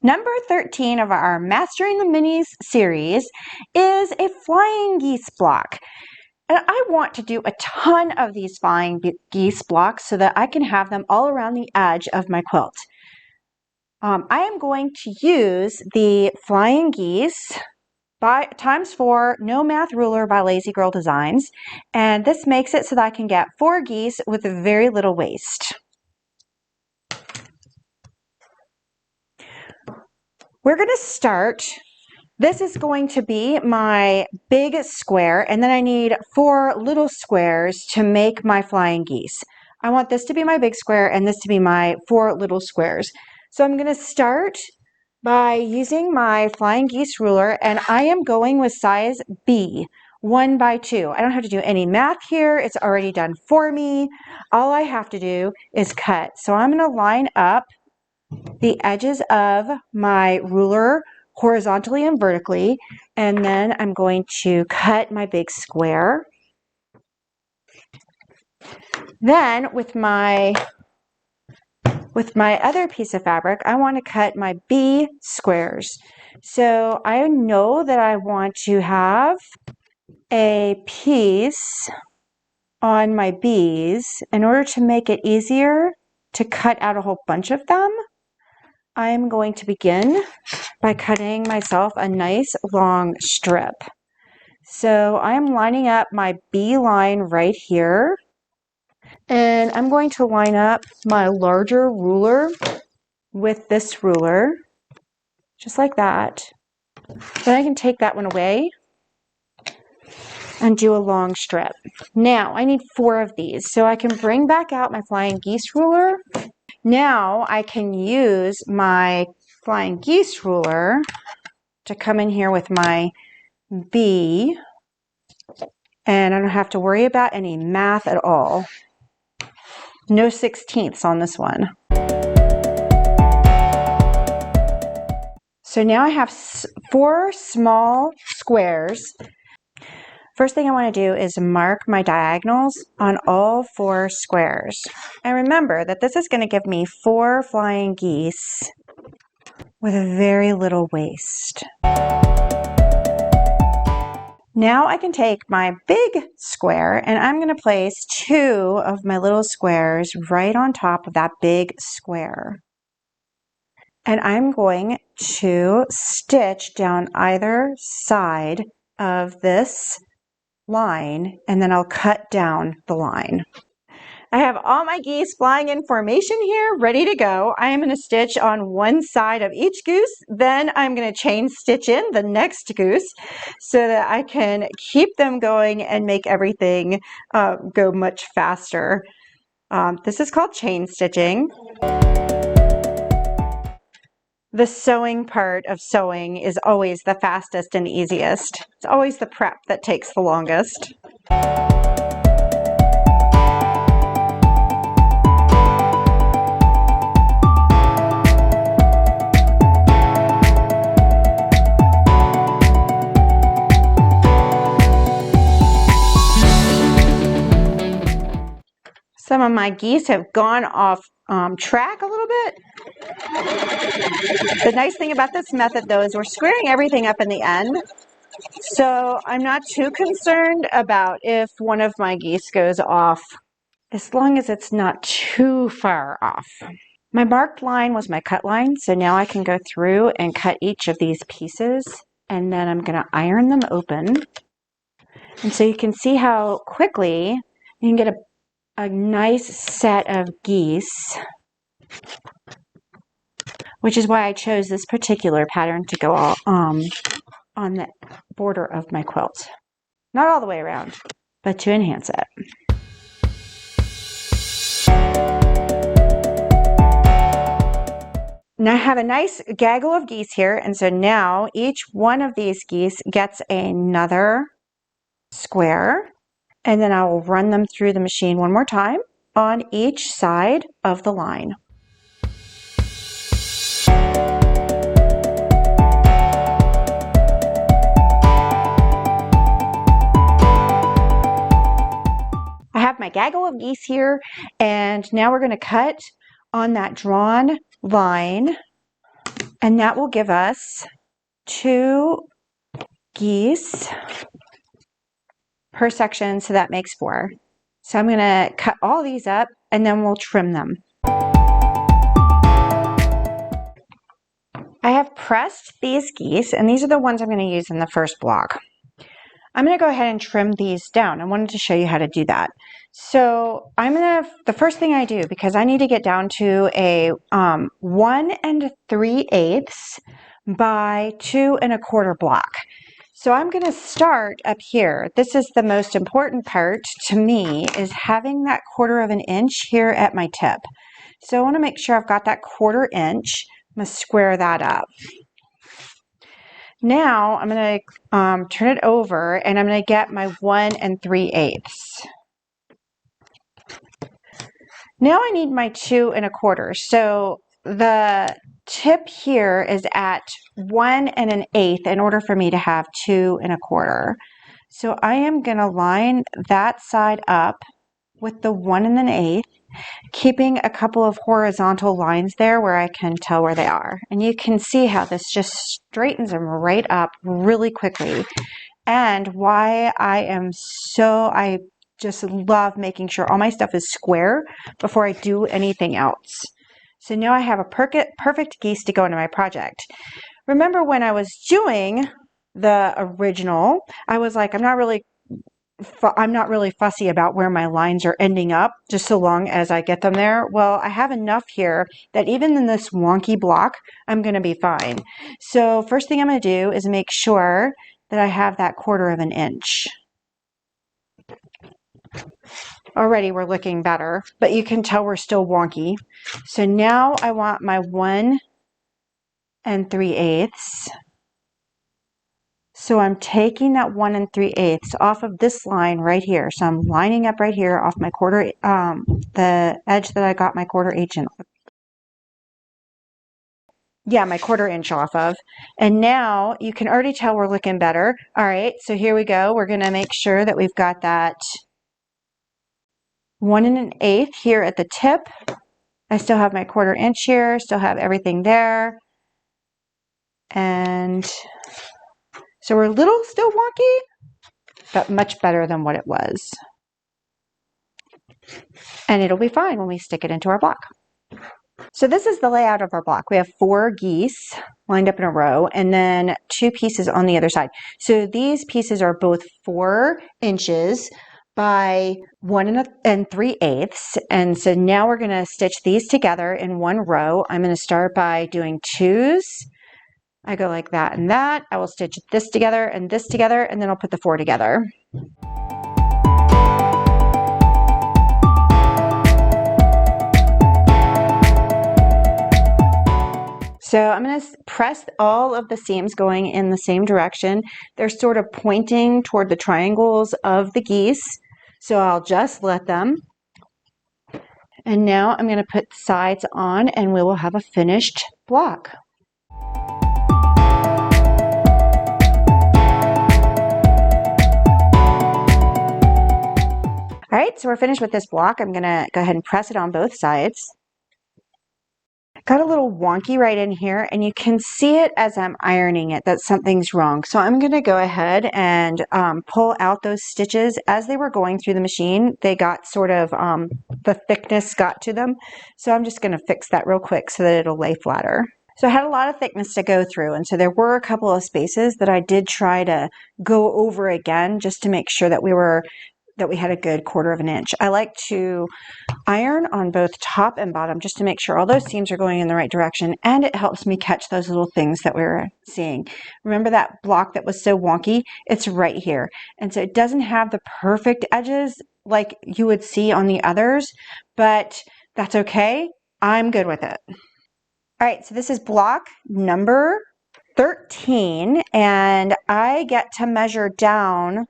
Number 13 of our Mastering the Minis series is a flying geese block. And I want to do a ton of these flying geese blocks so that I can have them all around the edge of my quilt. I am going to use the Flying Geese by ×4 No Math Ruler by Lazy Girl Designs. And this makes it so that I can get 4 geese with very little waste. We're going to start. This is going to be my big square, and then I need 4 little squares to make my flying geese. I want this to be my big square and this to be my 4 little squares. So I'm going to start by using my flying geese ruler, and I am going with size B, 1 by 2. I don't have to do any math here. It's already done for me. All I have to do is cut. So I'm going to line up the edges of my ruler horizontally and vertically, and then I'm going to cut my big square. Then with my other piece of fabric, I want to cut my B squares. So I know that I want to have a piece on my B's. In order to make it easier to cut out a whole bunch of them, I'm going to begin by cutting myself a nice long strip. So I'm lining up my B line right here, and I'm going to line up my larger ruler with this ruler, just like that. Then I can take that one away and do a long strip. Now I need 4 of these, so I can bring back out my flying geese ruler. Now I can use my flying geese ruler to come in here with my B, and I don't have to worry about any math at all. No 16ths on this one. So now I have 4 small squares. First thing I want to do is mark my diagonals on all 4 squares. And remember that this is going to give me 4 flying geese with very little waste. Now I can take my big square and I'm going to place 2 of my little squares right on top of that big square. And I'm going to stitch down either side of this line, and then I'll cut down the line. I have all my geese flying in formation here, ready to go. I am going to stitch on one side of each goose, then I'm going to chain stitch in the next goose so that I can keep them going and make everything go much faster. This is called chain stitching. The sewing part of sewing is always the fastest and easiest. It's always the prep that takes the longest. Some of my geese have gone off track a little bit. The nice thing about this method, though, is we're squaring everything up in the end. So I'm not too concerned about if one of my geese goes off, as long as it's not too far off. My marked line was my cut line, so now I can go through and cut each of these pieces, and then I'm going to iron them open. And so you can see how quickly you can get a nice set of geese, which is why I chose this particular pattern to go on the border of my quilt. Not all the way around, but to enhance it. Now I have a nice gaggle of geese here, and so now each one of these geese gets another square, and then I will run them through the machine one more time on each side of the line. I have my gaggle of geese here, and now we're going to cut on that drawn line And that will give us 2 geese per section, so that makes 4. So I'm going to cut all these up and then we'll trim them. I have pressed these geese, and these are the ones I'm going to use in the first block. I'm going to go ahead and trim these down. I wanted to show you how to do that. So the first thing I do, because I need to get down to a 1 3/8 by 2 1/4 block. So I'm going to start up here. This is the most important part to me, is having that 1/4 inch here at my tip. So I want to make sure I've got that 1/4 inch. I'm going to square that up. Now I'm going to turn it over, and I'm going to get my 1 3/8. Now I need my 2 1/4. So the tip here is at 1 1/8 in order for me to have 2 1/4. So I am going to line that side up with the 1 1/8, keeping a couple of horizontal lines there where I can tell where they are. And you can see how this just straightens them right up really quickly. And why I just love making sure all my stuff is square before I do anything else. So now I have a perfect geese to go into my project. Remember when I was doing the original, I was like, I'm not really fussy about where my lines are ending up, just so long as I get them there. Well, I have enough here that even in this wonky block, I'm going to be fine. So first thing I'm going to do is make sure that I have that 1/4 inch. Already we're looking better, but you can tell we're still wonky. So now I want my 1 3/8. So I'm taking that 1 3/8 off of this line right here. So I'm lining up right here off my the edge that I got my 1/4 inch in. Yeah, my 1/4 inch off of. And now you can already tell we're looking better. All right, so here we go. We're going to make sure that we've got that 1 1/8 here at the tip. I still have my 1/4 inch here, still have everything there. And so we're a little still wonky, but much better than what it was. And it'll be fine when we stick it into our block. So this is the layout of our block. We have 4 geese lined up in a row, and then 2 pieces on the other side. So these pieces are both 4 inches by 1 3/8. And so now we're going to stitch these together in one row. I'm going to start by doing 2s. I go like that and that. I will stitch this together, and then I'll put the 4 together. So I'm going to press all of the seams going in the same direction. They're sort of pointing toward the triangles of the geese. So I'll just let them. And now I'm going to put sides on, and we will have a finished block. All right, so we're finished with this block. I'm going to go ahead and press it on both sides. Got a little wonky right in here, and you can see it as I'm ironing it that something's wrong. So I'm going to go ahead and pull out those stitches. As they were going through the machine, they got sort of, the thickness got to them. So I'm just going to fix that real quick so that it'll lay flatter. So I had a lot of thickness to go through, and so there were a couple of spaces that I did try to go over again just to make sure that we had a good 1/4 inch. I like to iron on both top and bottom just to make sure all those seams are going in the right direction, and it helps me catch those little things that we were seeing. Remember that block that was so wonky? It's right here. And so it doesn't have the perfect edges like you would see on the others, but that's okay. I'm good with it. All right, so this is block number 13, and I get to measure down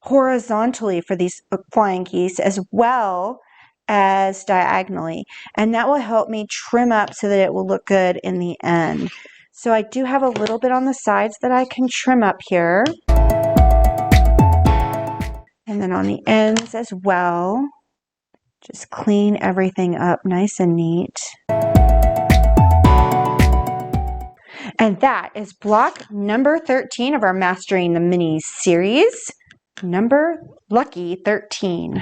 horizontally for these flying geese as well as diagonally, and that will help me trim up so that it will look good in the end. So I do have a little bit on the sides that I can trim up here, and then on the ends as well. Just clean everything up nice and neat. And that is block number 13 of our Mastering the Mini series, number lucky 13.